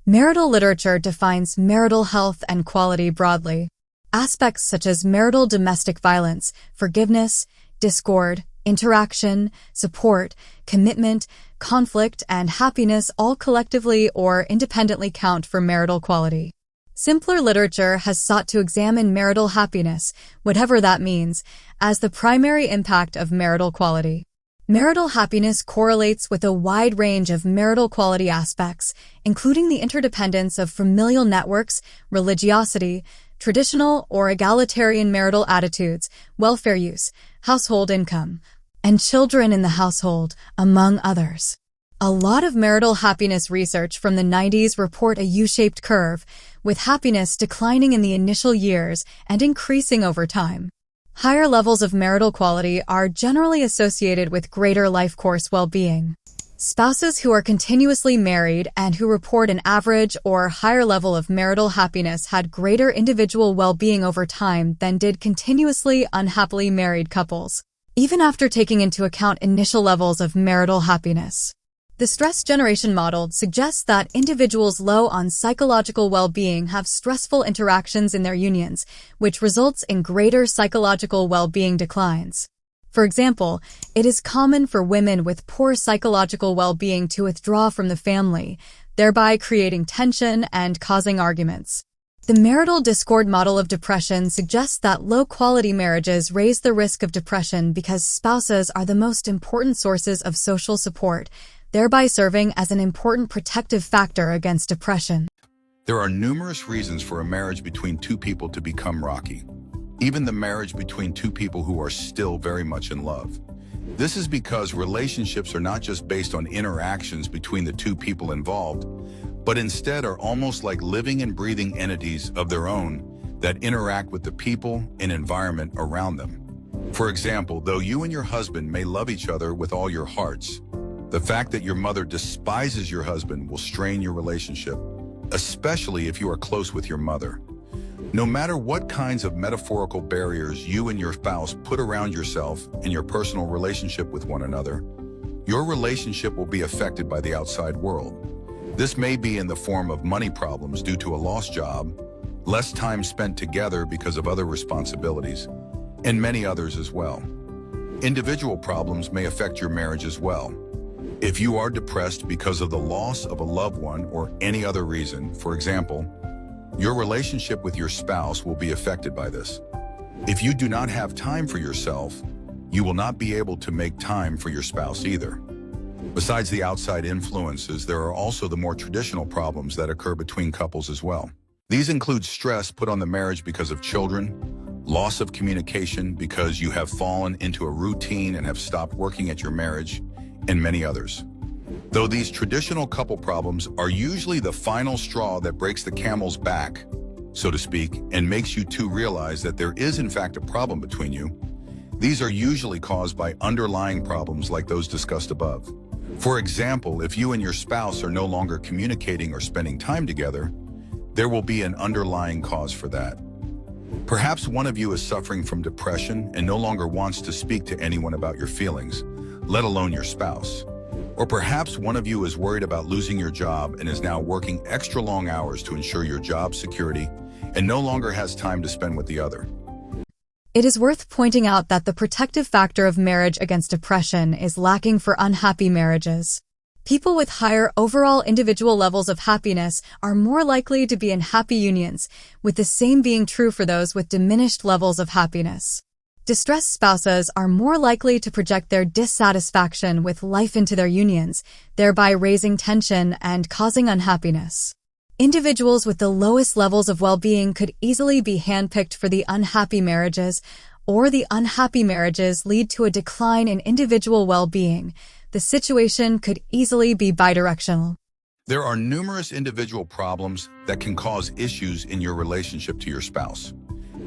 Marital literature defines marital health and quality broadly. Aspects such as marital domestic violence, forgiveness, discord, interaction, support, commitment, conflict, and happiness all collectively or independently count for marital quality. Simpler literature has sought to examine marital happiness, whatever that means, as the primary impact of marital quality. Marital happiness correlates with a wide range of marital quality aspects, including the interdependence of familial networks, religiosity, traditional or egalitarian marital attitudes, welfare use, household income, and children in the household, among others. A lot of marital happiness research from the 90s report a U-shaped curve, with happiness declining in the initial years and increasing over time. Higher levels of marital quality are generally associated with greater life course well-being. Spouses who are continuously married and who report an average or higher level of marital happiness had greater individual well-being over time than did continuously unhappily married couples, even after taking into account initial levels of marital happiness. The stress generation model suggests that individuals low on psychological well-being have stressful interactions in their unions, which results in greater psychological well-being declines. For example, it is common for women with poor psychological well-being to withdraw from the family, thereby creating tension and causing arguments. The marital discord model of depression suggests that low-quality marriages raise the risk of depression because spouses are the most important sources of social support, thereby serving as an important protective factor against depression. There are numerous reasons for a marriage between two people to become rocky. Even the marriage between two people who are still very much in love. This is because relationships are not just based on interactions between the two people involved, but instead are almost like living and breathing entities of their own that interact with the people and environment around them. For example, though you and your husband may love each other with all your hearts, the fact that your mother despises your husband will strain your relationship, especially if you are close with your mother. No matter what kinds of metaphorical barriers you and your spouse put around yourself and your personal relationship with one another, your relationship will be affected by the outside world. This may be in the form of money problems due to a lost job, less time spent together because of other responsibilities, and many others as well. Individual problems may affect your marriage as well. If you are depressed because of the loss of a loved one or any other reason, for example, your relationship with your spouse will be affected by this. If you do not have time for yourself, you will not be able to make time for your spouse either. Besides the outside influences, there are also the more traditional problems that occur between couples as well. These include stress put on the marriage because of children, loss of communication because you have fallen into a routine and have stopped working at your marriage, and many others. Though these traditional couple problems are usually the final straw that breaks the camel's back, so to speak, and makes you two realize that there is in fact a problem between you, these are usually caused by underlying problems like those discussed above. For example, if you and your spouse are no longer communicating or spending time together, there will be an underlying cause for that. Perhaps one of you is suffering from depression and no longer wants to speak to anyone about your feelings, let alone your spouse. Or perhaps one of you is worried about losing your job and is now working extra long hours to ensure your job security and no longer has time to spend with the other. It is worth pointing out that the protective factor of marriage against depression is lacking for unhappy marriages. People with higher overall individual levels of happiness are more likely to be in happy unions, with the same being true for those with diminished levels of happiness. Distressed spouses are more likely to project their dissatisfaction with life into their unions, thereby raising tension and causing unhappiness. Individuals with the lowest levels of well-being could easily be handpicked for the unhappy marriages, or the unhappy marriages lead to a decline in individual well-being. The situation could easily be bidirectional. There are numerous individual problems that can cause issues in your relationship to your spouse.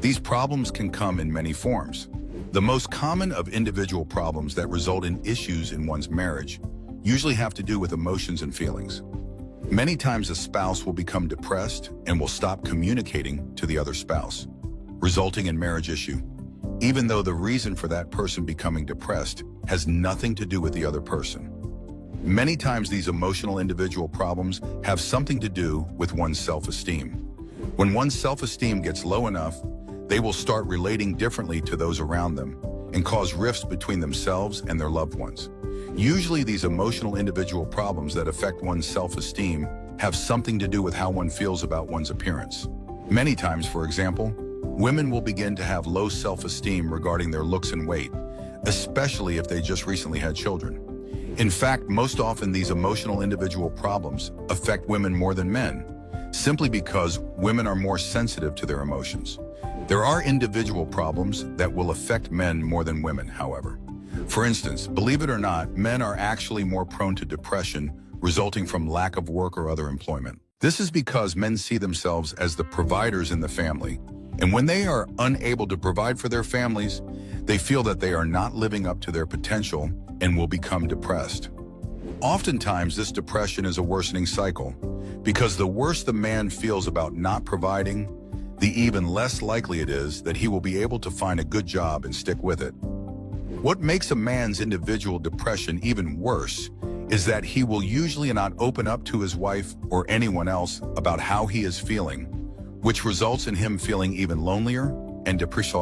These problems can come in many forms. The most common of individual problems that result in issues in one's marriage usually have to do with emotions and feelings. Many times a spouse will become depressed and will stop communicating to the other spouse, resulting in marriage issue, even though the reason for that person becoming depressed has nothing to do with the other person. Many times these emotional individual problems have something to do with one's self-esteem. When one's self-esteem gets low enough, they will start relating differently to those around them and cause rifts between themselves and their loved ones. Usually these emotional individual problems that affect one's self-esteem have something to do with how one feels about one's appearance. Many times, for example, women will begin to have low self-esteem regarding their looks and weight, especially if they just recently had children. In fact, most often these emotional individual problems affect women more than men, simply because women are more sensitive to their emotions. There are individual problems that will affect men more than women, however. For instance, believe it or not, men are actually more prone to depression resulting from lack of work or other employment. This is because men see themselves as the providers in the family, and when they are unable to provide for their families, they feel that they are not living up to their potential and will become depressed. Oftentimes, this depression is a worsening cycle, because the worse the man feels about not providing, the even less likely it is that he will be able to find a good job and stick with it. What makes a man's individual depression even worse is that he will usually not open up to his wife or anyone else about how he is feeling, which results in him feeling even lonelier and depressed.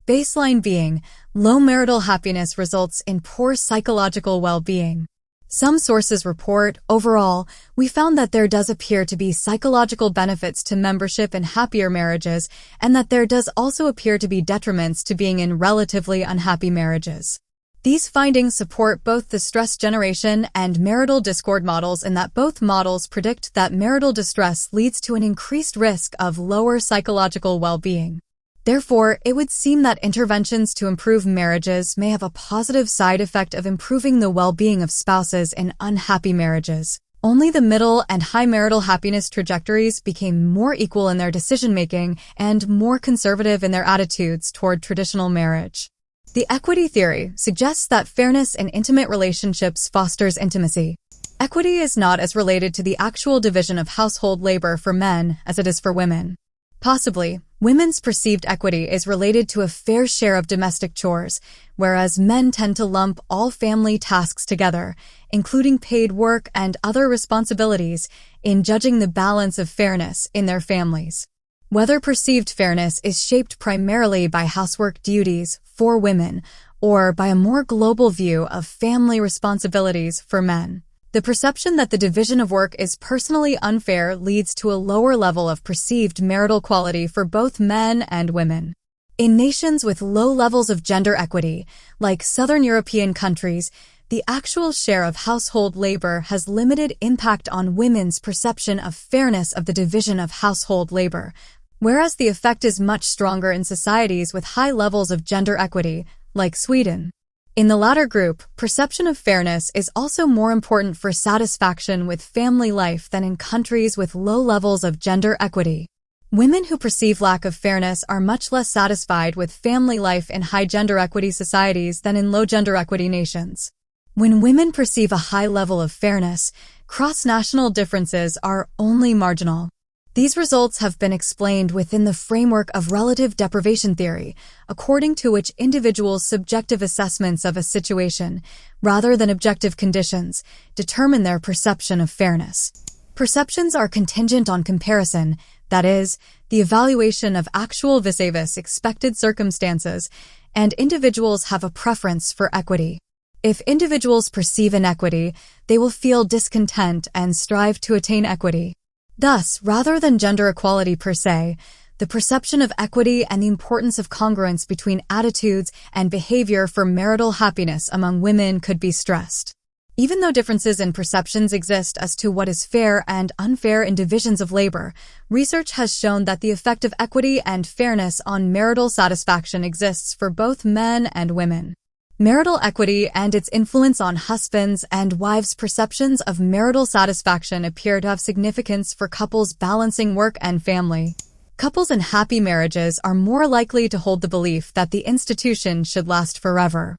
Baseline being, low marital happiness results in poor psychological well-being. Some sources report, overall, we found that there does appear to be psychological benefits to membership in happier marriages, and that there does also appear to be detriments to being in relatively unhappy marriages. These findings support both the stress generation and marital discord models in that both models predict that marital distress leads to an increased risk of lower psychological well-being. Therefore, it would seem that interventions to improve marriages may have a positive side effect of improving the well-being of spouses in unhappy marriages. Only the middle and high marital happiness trajectories became more equal in their decision-making and more conservative in their attitudes toward traditional marriage. The equity theory suggests that fairness in intimate relationships fosters intimacy. Equity is not as related to the actual division of household labor for men as it is for women. Possibly, women's perceived equity is related to a fair share of domestic chores, whereas men tend to lump all family tasks together, including paid work and other responsibilities, in judging the balance of fairness in their families. Whether perceived fairness is shaped primarily by housework duties for women or by a more global view of family responsibilities for men. The perception that the division of work is personally unfair leads to a lower level of perceived marital quality for both men and women. In nations with low levels of gender equity, like Southern European countries, the actual share of household labor has limited impact on women's perception of fairness of the division of household labor, whereas the effect is much stronger in societies with high levels of gender equity, like Sweden. In the latter group, perception of fairness is also more important for satisfaction with family life than in countries with low levels of gender equity. Women who perceive lack of fairness are much less satisfied with family life in high gender equity societies than in low gender equity nations. When women perceive a high level of fairness, cross-national differences are only marginal. These results have been explained within the framework of relative deprivation theory, according to which individuals' subjective assessments of a situation, rather than objective conditions, determine their perception of fairness. Perceptions are contingent on comparison, that is, the evaluation of actual vis-a-vis expected circumstances, and individuals have a preference for equity. If individuals perceive inequity, they will feel discontent and strive to attain equity. Thus, rather than gender equality per se, the perception of equity and the importance of congruence between attitudes and behavior for marital happiness among women could be stressed. Even though differences in perceptions exist as to what is fair and unfair in divisions of labor, research has shown that the effect of equity and fairness on marital satisfaction exists for both men and women. Marital equity and its influence on husbands' and wives' perceptions of marital satisfaction appear to have significance for couples balancing work and family. Couples in happy marriages are more likely to hold the belief that the institution should last forever.